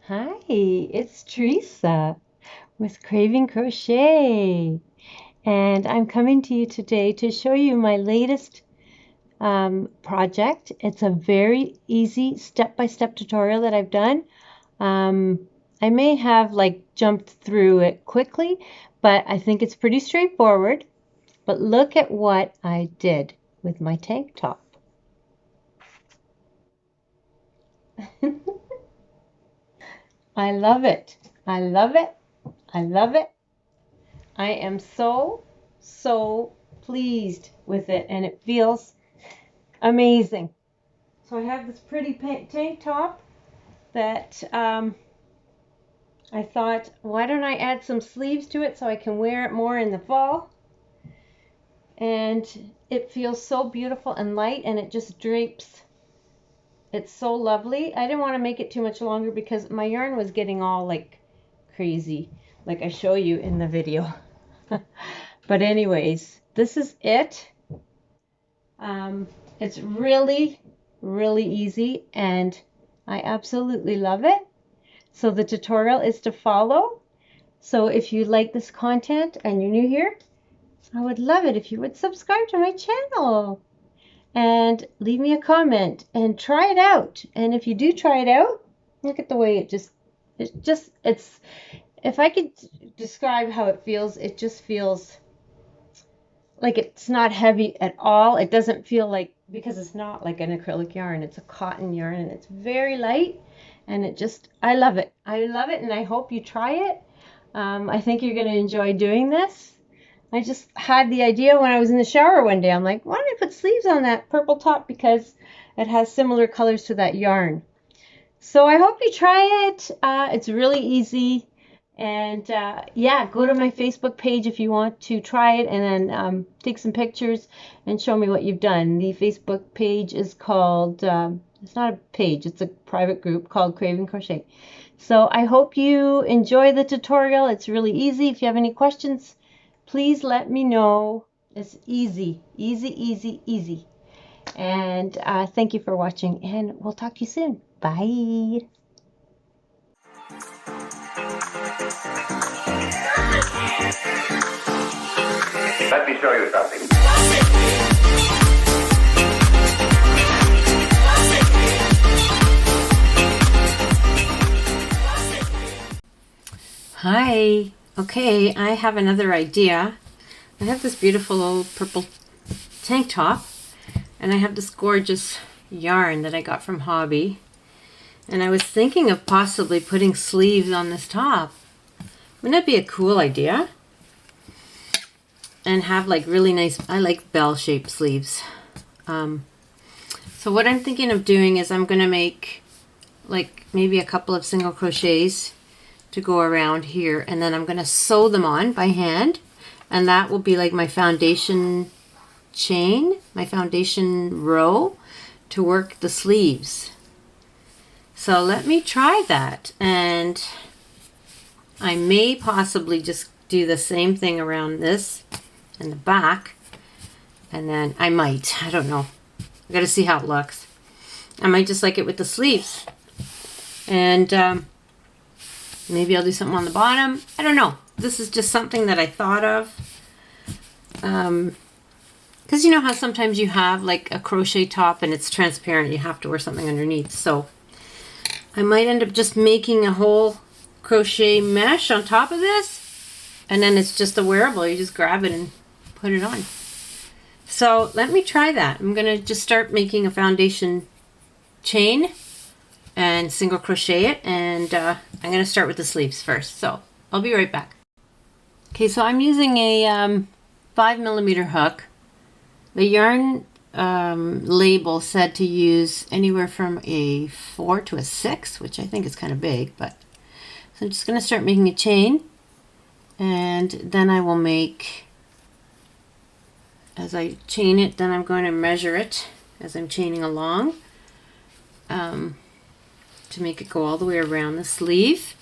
Hi, it's Teresa with Craving Crochet, and I'm coming to you today to show you my latest project. It's a very easy step-by-step tutorial that I've done. I may have jumped through it quickly, but I think it's pretty straightforward. But look at what I did with my tank top. I love it. I love it. I love it. I am so pleased with it, and it feels amazing. So I have this pretty tank top that I thought, why don't I add some sleeves to it so I can wear it more in the fall? And it feels so beautiful and light, and it just drapes. It's so lovely. I didn't want to make it too much longer because my yarn was getting all crazy, like I show you in the video. But anyways, this is it. It's really easy, and I absolutely love it. So the tutorial is to follow. So if you like this content and you're new here, I would love it if you would subscribe to my channel and leave me a comment and try it out. And if you do try it out, look at the way it's if I could describe how it just feels like it's not heavy at all. It doesn't feel because it's not like an acrylic yarn, it's a cotton yarn, and it's very light, and I love it. I love it, and I hope you try it. I think you're going to enjoy doing this. I just had the idea when I was in the shower one day. I'm like, why don't I put sleeves on that purple top because it has similar colors to that yarn. So I hope you try it. It's really easy. And yeah, go to my Facebook page if you want to try it, and then take some pictures and show me what you've done. The Facebook page is called, it's not a page, it's a private group called Craving Crochet. So I hope you enjoy the tutorial. It's really easy. If you have any questions, please let me know. It's easy. And thank you for watching, and we'll talk to you soon. Bye. Let me show you something. Hi. Okay, I have another idea. I have this beautiful old purple tank top, and I have this gorgeous yarn that I got from Hobbi. And I was thinking of possibly putting sleeves on this top. Wouldn't that be a cool idea? And have really nice, I like bell-shaped sleeves. So what I'm thinking of doing is I'm going to make maybe a couple of single crochets to go around here, and then I'm going to sew them on by hand, and that will be like my foundation chain, my foundation row to work the sleeves. So let me try that, and I may possibly just do the same thing around this in the back, and then I don't know. I gotta see how it looks. I might just like it with the sleeves, and maybe I'll do something on the bottom. I don't know. This is just something that I thought of. Because you know how sometimes you have a crochet top and it's transparent, you have to wear something underneath. So I might end up just making a whole crochet mesh on top of this, and then it's just a wearable. You just grab it and put it on. So let me try that. I'm going to just start making a foundation chain and single crochet it, and I'm going to start with the sleeves first. So I'll be right back. Okay, so I'm using a 5mm hook. The yarn label said to use anywhere from a 4 to a 6, which I think is kind of big, but so I'm just going to start making a chain, and then I will make, as I chain it, then I'm going to measure it as I'm chaining along to make it go all the way around the sleeve,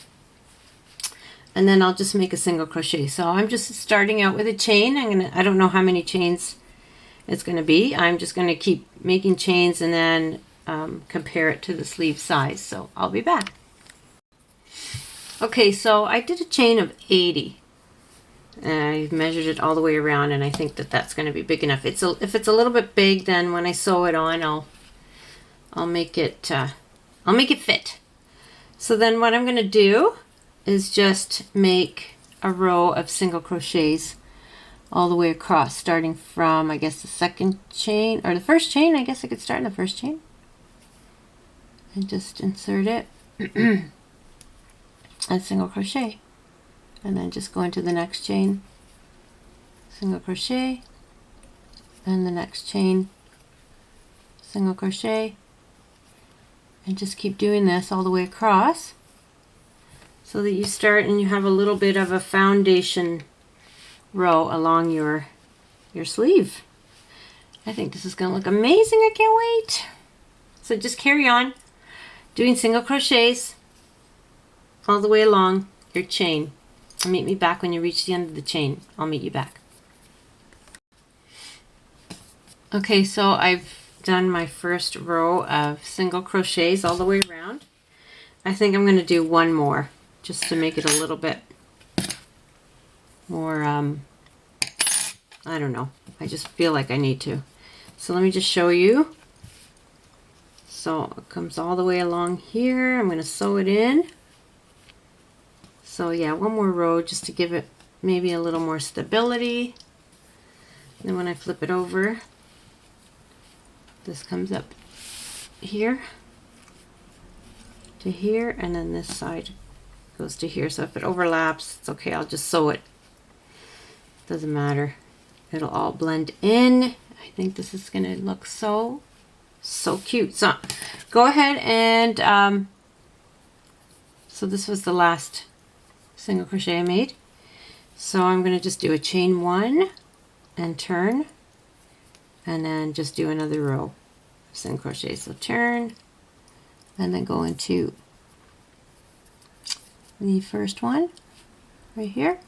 and then I'll just make a single crochet. So I'm just starting out with a chain. I don't know how many chains it's going to be. I'm just going to keep making chains and then compare it to the sleeve size. So I'll be back. Okay, so I did a chain of 80. I measured it all the way around, and I think that that's going to be big enough. If it's a little bit big, then when I sew it on, I'll make it fit. So then what I'm going to do is just make a row of single crochets all the way across, starting from, I guess, the second chain, or the first chain. I guess I could start in the first chain and just insert it and single crochet, and then just go into the next chain, single crochet, and the next chain, single crochet, and just keep doing this all the way across, so that you start and you have a little bit of a foundation row along your sleeve. I think this is going to look amazing. I can't wait. So just carry on doing single crochets all the way along your chain. Meet me back when you reach the end of the chain. I'll meet you back. Okay, so I've done my first row of single crochets all the way around. I think I'm going to do one more just to make it a little bit more, I don't know. I just feel like I need to. So let me just show you. So it comes all the way along here. I'm going to sew it in. So yeah, one more row just to give it maybe a little more stability. And then when I flip it over, this comes up here to here, and then this side goes to here. So if it overlaps, it's okay. I'll just sew it. Doesn't matter. It'll all blend in. I think this is going to look so cute. So go ahead and so this was the last single crochet I made. So I'm going to just do a chain one and turn, and then just do another row of single crochet. So turn, and then go into the first one right here,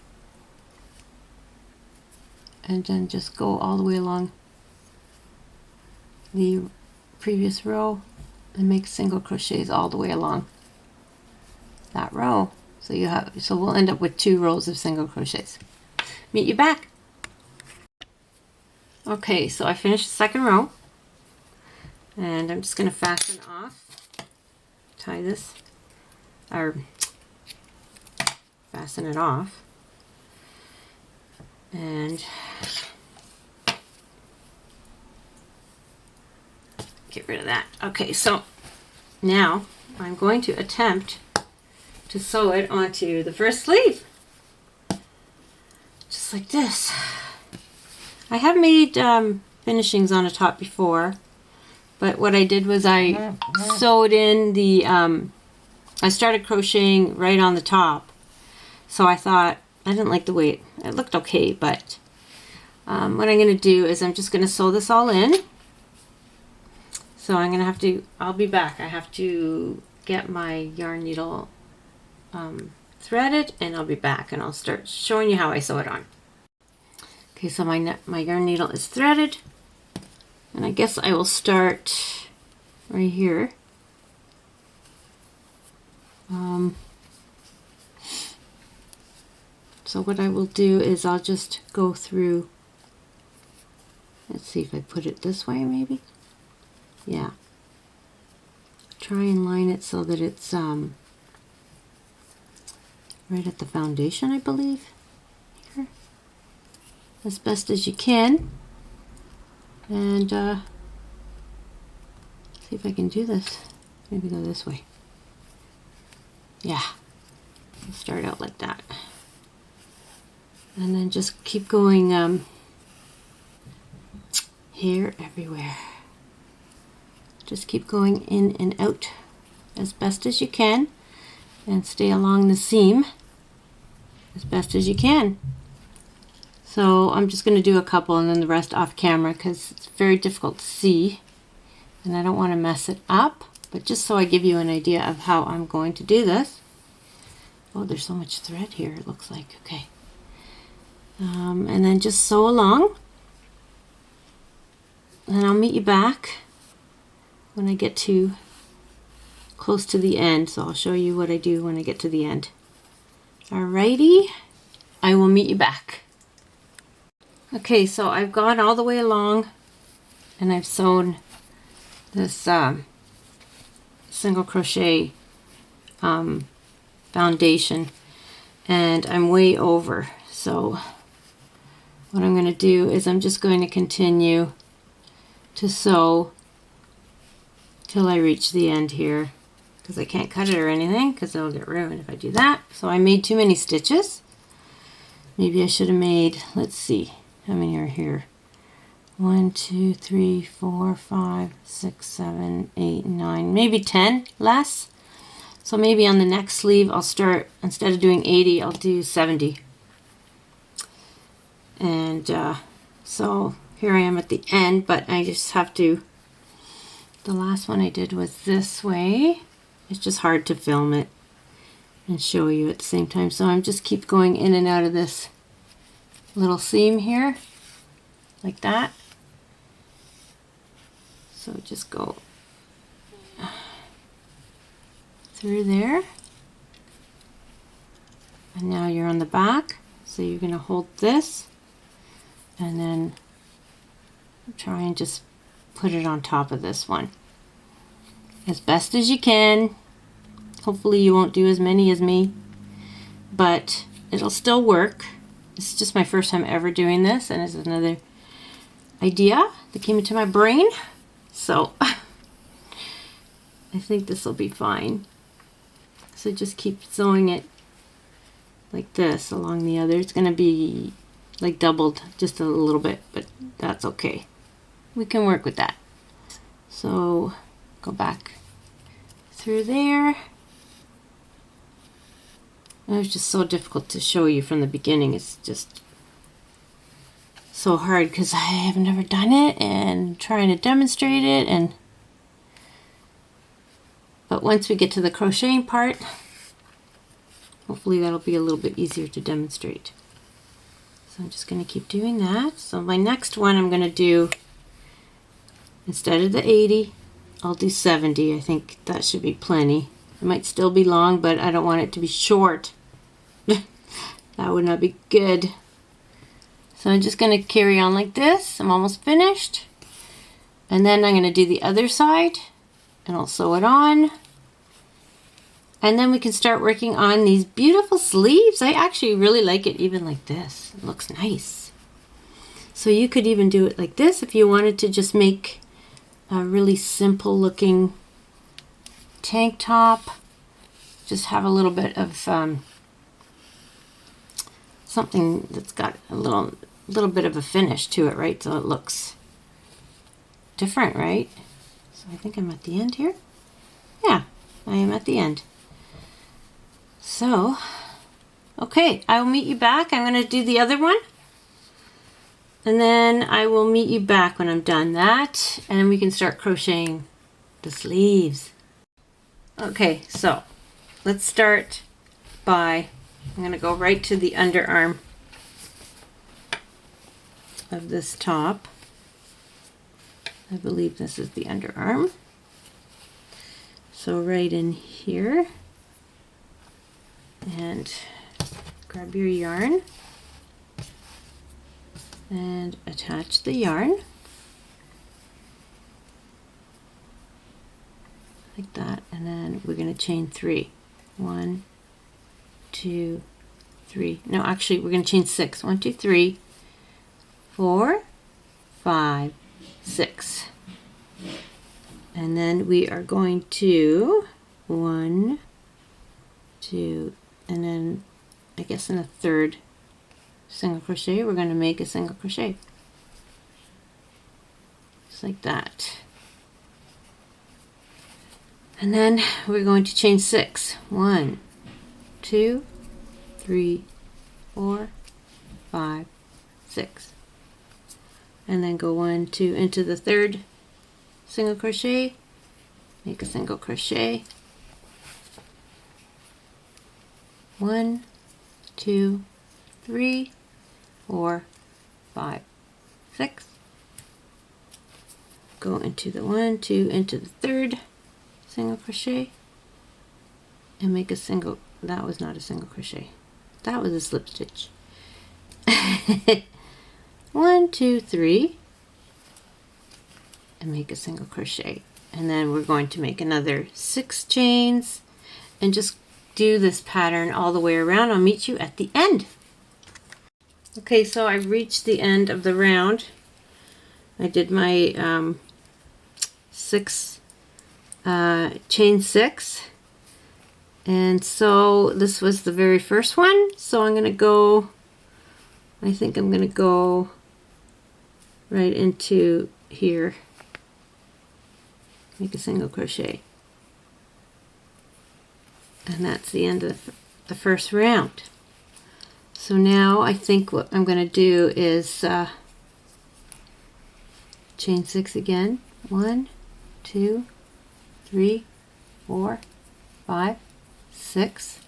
and then just go all the way along the previous row and make single crochets all the way along that row. So we'll end up with 2 rows of single crochets. Meet you back. Okay, so I finished the second row, and I'm just going to fasten off, tie this, or fasten it off, and get rid of that. Okay, so now I'm going to attempt to sew it onto the first sleeve, just like this. I have made finishings on a top before, but what I did was I sewed in the, I started crocheting right on the top, so I thought, I didn't like the way it looked okay, but what I'm going to do is I'm just going to sew this all in. So I'm going to have to, I'll be back. I have to get my yarn needle threaded, and I'll be back, and I'll start showing you how I sew it on. Okay, so my yarn needle is threaded, and I guess I will start right here. So what I will do is I'll just go through, let's see if I put it this way maybe. Yeah. Try and line it so that it's right at the foundation, I believe. Here. As best as you can. And see if I can do this. Maybe go this way. Yeah. I'll start out like that. And then just keep going here, everywhere. Just keep going in and out as best as you can, and stay along the seam as best as you can. So I'm just going to do a couple and then the rest off camera because it's very difficult to see and I don't want to mess it up, but just so I give you an idea of how I'm going to do this. Oh, there's so much thread here, it looks like. Okay. And then just sew along, and I'll meet you back when I get to close to the end. So I'll show you what I do when I get to the end. Alrighty, I will meet you back. Okay, so I've gone all the way along and I've sewn this single crochet foundation, and I'm way over. So what I'm going to do is I'm just going to continue to sew till I reach the end here, because I can't cut it or anything because it'll get ruined if I do that. So I made too many stitches. Maybe I should have made, let's see, how many are here? 1, 2, 3, 4, 5, 6, 7, 8, 9, maybe 10 less. So maybe on the next sleeve I'll start, instead of doing 80, I'll do 70. And so here I am at the end, but I just have to, the last one I did was this way. It's just hard to film it and show you at the same time. So I'm just keep going in and out of this little seam here, like that. So just go through there. And now you're on the back. So you're going to hold this and then try and just put it on top of this one as best as you can. Hopefully you won't do as many as me, but it'll still work. This is just my first time ever doing this, and it's another idea that came into my brain. So I think this will be fine. So just keep sewing it like this along the other. It's going to be like doubled just a little bit, but that's okay. We can work with that. So go back through there. It was just so difficult to show you from the beginning. It's just so hard because I have never done it and trying to demonstrate it. But once we get to the crocheting part, hopefully that'll be a little bit easier to demonstrate. So I'm just going to keep doing that. So my next one I'm going to do, instead of the 80, I'll do 70. I think that should be plenty. It might still be long, but I don't want it to be short. That would not be good. So I'm just going to carry on like this. I'm almost finished. And then I'm going to do the other side and I'll sew it on. And then we can start working on these beautiful sleeves. I actually really like it even like this. It looks nice. So you could even do it like this if you wanted to just make a really simple looking tank top. Just have a little bit of something that's got a little bit of a finish to it, right? So it looks different, right? So I think I'm at the end here. Yeah, I am at the end. So, okay, I will meet you back. I'm going to do the other one. And then I will meet you back when I'm done that. And then we can start crocheting the sleeves. Okay, so let's start by, I'm going to go right to the underarm of this top. I believe this is the underarm. So right in here, and grab your yarn and attach the yarn like that, and then we're going to chain 3. 1, 2, 3. No, actually we're going to chain 6. 1, 2, 3, 4, 5, 6. And then we are going to 1, 2, and then I guess in a third single crochet we're going to make a single crochet just like that. And then we're going to chain 6. 1, 2, 3, 4, 5, 6. And then go 1, 2 into the third single crochet, make a single crochet. 1, 2, 3, 4, 5, 6. Go into the 1, 2 into the third single crochet and make a single, that was not a single crochet. that was a slip stitch. 1, 2, 3, and make a single crochet. And then we're going to make another 6 chains and just do this pattern all the way around. I'll meet you at the end. Okay, so I've reached the end of the round. I did my chain 6, and so this was the very first one. So I'm going to go, I think I'm going to go right into here, make a single crochet, and that's the end of the first round. So now I think what I'm going to do is chain 6 again. 1, 2, 3, 4, 5, 6,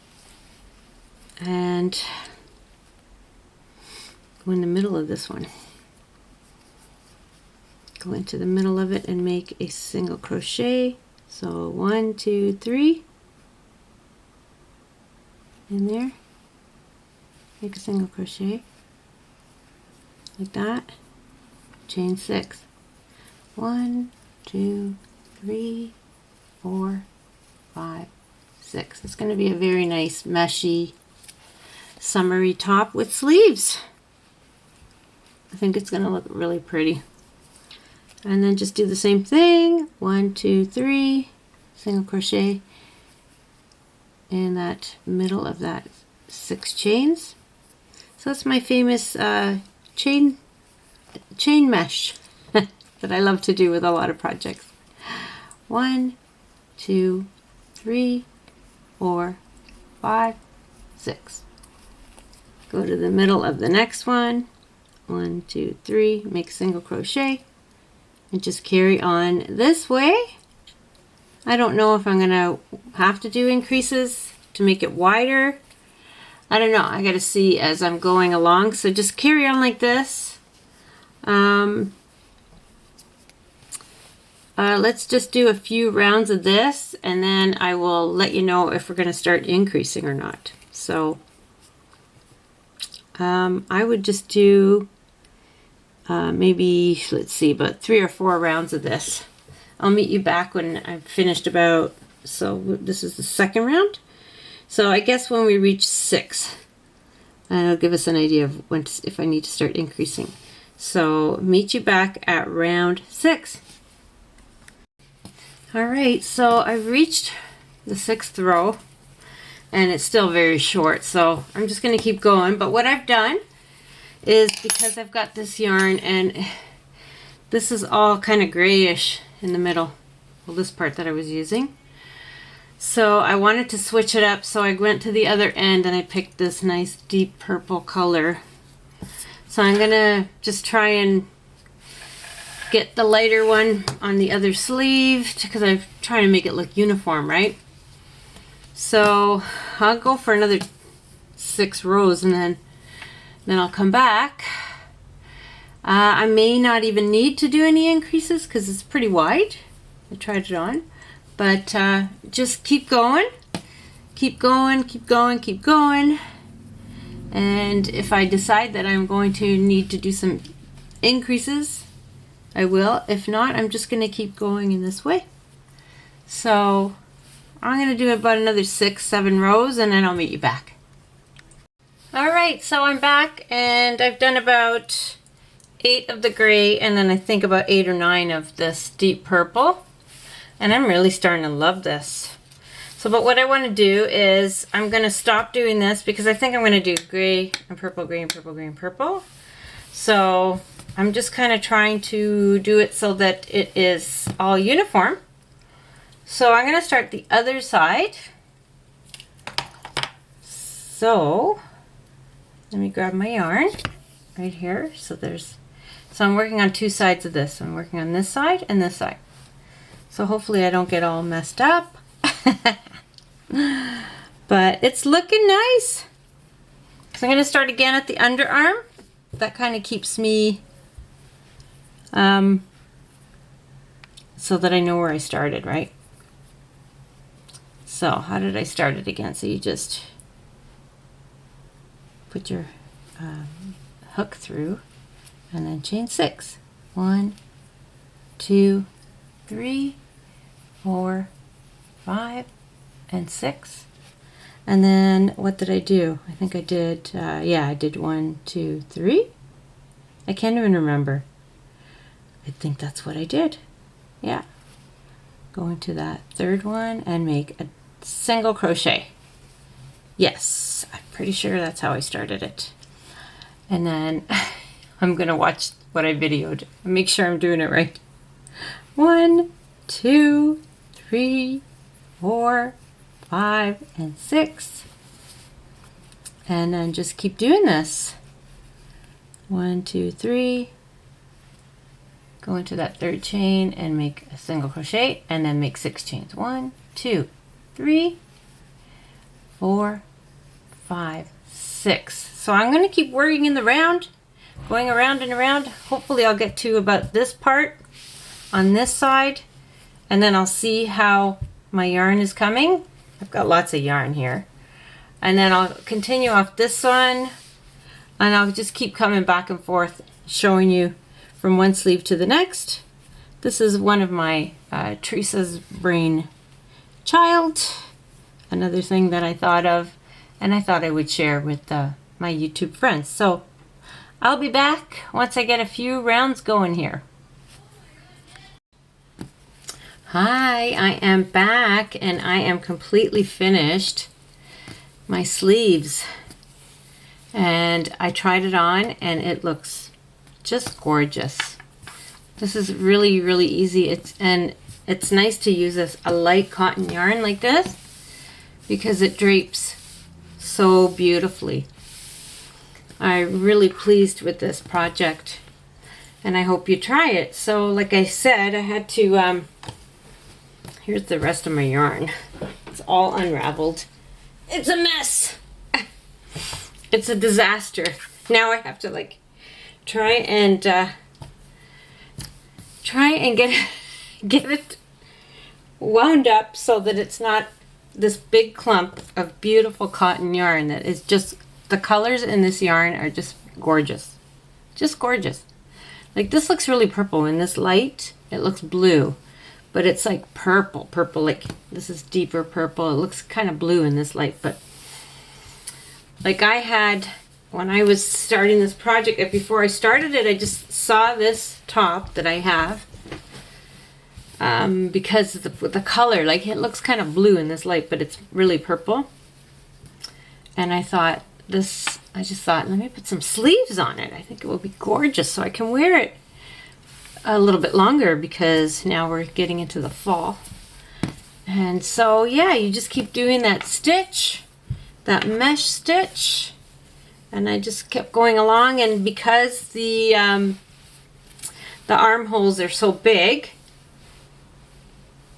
and go in the middle of this one. Go into the middle of it and make a single crochet. So 1, 2, 3 in there. Make a single crochet like that. Chain 6. 1, 2, 3, 4, 5, 6. It's going to be a very nice meshy summery top with sleeves. I think it's going to look really pretty. And then just do the same thing. 1, 2, 3, single crochet in that middle of that 6 chains. So that's my famous chain mesh that I love to do with a lot of projects. 1, 2, 3, 4, 5, 6. Go to the middle of the next one. 1, 2, 3, make a single crochet, and just carry on this way. I don't know if I'm gonna have to do increases to make it wider. I don't know, I gotta see as I'm going along. So just carry on like this. Let's just do a few rounds of this, and then I will let you know if we're gonna start increasing or not. So I would just do maybe, let's see, about 3 or 4 rounds of this. I'll meet you back when I've finished about, so this is the second round. So I guess when we reach 6, it'll give us an idea of when if I need to start increasing. So meet you back at round 6. All right, so I've reached the 6th row, and it's still very short, so I'm just going to keep going. But what I've done is, because I've got this yarn and this is all kind of grayish in the middle, well, this part that I was using, so I wanted to switch it up, so I went to the other end and I picked this nice deep purple color. So I'm gonna just try and get the lighter one on the other sleeve, because I'm trying to make it look uniform, right? So I'll go for another 6 rows, and then I'll come back. I may not even need to do any increases because it's pretty wide. I tried it on, but just keep going, keep going, keep going, keep going. And if I decide that I'm going to need to do some increases, I will. If not, I'm just going to keep going in this way. So I'm going to do about another 6, 7 rows, and then I'll meet you back. All right, so I'm back, and I've done about 8 of the gray, and then I think about 8 or 9 of this deep purple, and I'm really starting to love this. So, but what I want to do is I'm going to stop doing this, because I think I'm going to do gray and purple, gray and purple, gray and purple. So I'm just kind of trying to do it so that it is all uniform. So I'm going to start the other side. So let me grab my yarn right here. So I'm working on 2 sides of this. I'm working on this side and this side. So hopefully I don't get all messed up. But it's looking nice. So I'm going to start again at the underarm. That kind of keeps me so that I know where I started, right? So how did I start it again? So you just put your hook through and then chain 6. 1, 2, 3, 4, 5, and 6. And then what did I do? I think I did, yeah, I did 1, 2, 3. I can't even remember. I think that's what I did. Yeah. Go into that third one and make a single crochet. Yes, I'm pretty sure that's how I started it. And then I'm going to watch what I videoed and make sure I'm doing it right. 1, 2, 3, 4, 5, and 6. And then just keep doing this. 1, 2, 3. Go into that third chain and make a single crochet and then make 6 chains. 1, 2, 3, 4, 5, 6. So I'm going to keep working in the round, going around and around. Hopefully I'll get to about this part on this side, and then I'll see how my yarn is coming. I've got lots of yarn here. And then I'll continue off this one, and I'll just keep coming back and forth, showing you from one sleeve to the next. This is one of my Teresa's brain child, another thing that I thought of, and I thought I would share with my YouTube friends. So I'll be back once I get a few rounds going here. Hi, I am back and I am completely finished my sleeves, and I tried it on and it looks just gorgeous. This is really, really easy. It's nice to use a light cotton yarn like this because it drapes so beautifully. I'm really pleased with this project and I hope you try it. So like I said, I had to, here's the rest of my yarn. It's all unraveled. It's a mess. It's a disaster. Now I have to like try and get it wound up so that it's not this big clump of beautiful cotton yarn that is just, the colors in this yarn are just gorgeous. Just gorgeous. Like this looks really purple. In this light, it looks blue, but it's like purple, like this is deeper purple. It looks kind of blue in this light, but like I had, when I was starting this project, before I started it, I just saw this top that I have because the color, like it looks kind of blue in this light, but it's really purple. And I thought I just thought, let me put some sleeves on it. I think it will be gorgeous so I can wear it a little bit longer because now we're getting into the fall. And so yeah, you just keep doing that stitch, that mesh stitch, and I just kept going along. And because the armholes are so big,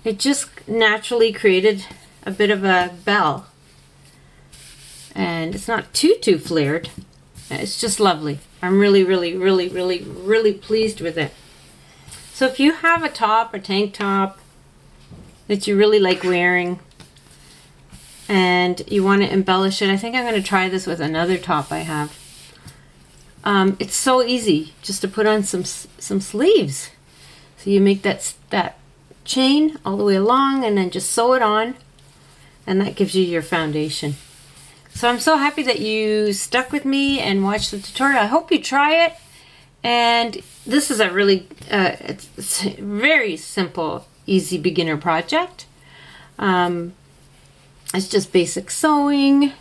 it just naturally created a bit of a bell, and it's not too flared. It's just lovely. I'm really pleased with it. So if you have a top or tank top that you really like wearing and you want to embellish it, I think I'm going to try this with another top I have. It's so easy just to put on some sleeves. So you make that chain all the way along and then just sew it on, and that gives you your foundation. So I'm so happy that you stuck with me and watched the tutorial. I hope you try it. And this is a really, it's a very simple, easy beginner project. It's just basic sewing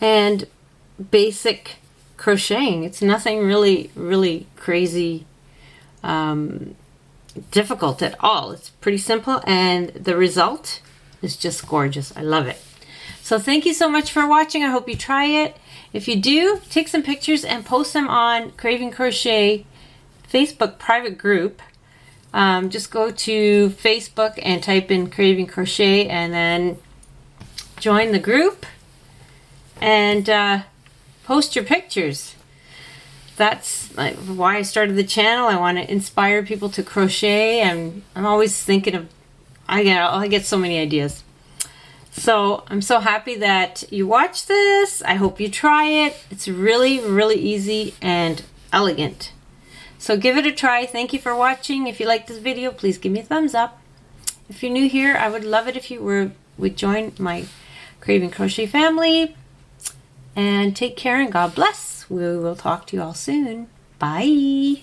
and basic crocheting. It's nothing really crazy, difficult at all. It's pretty simple, and the result is just gorgeous. I love it. So thank you so much for watching. I hope you try it. If you do, take some pictures and post them on Craving Crochet Facebook private group. Just go to Facebook and type in Craving Crochet and then join the group and post your pictures. That's why I started the channel. I want to inspire people to crochet, and I'm always thinking of, I get so many ideas. So I'm so happy that you watched this. I hope you try it. It's really, really easy and elegant. So give it a try. Thank you for watching. If you like this video, please give me a thumbs up. If you're new here, I would love it if you would join my Craving Crochet family. And take care and God bless. We will talk to you all soon. Bye.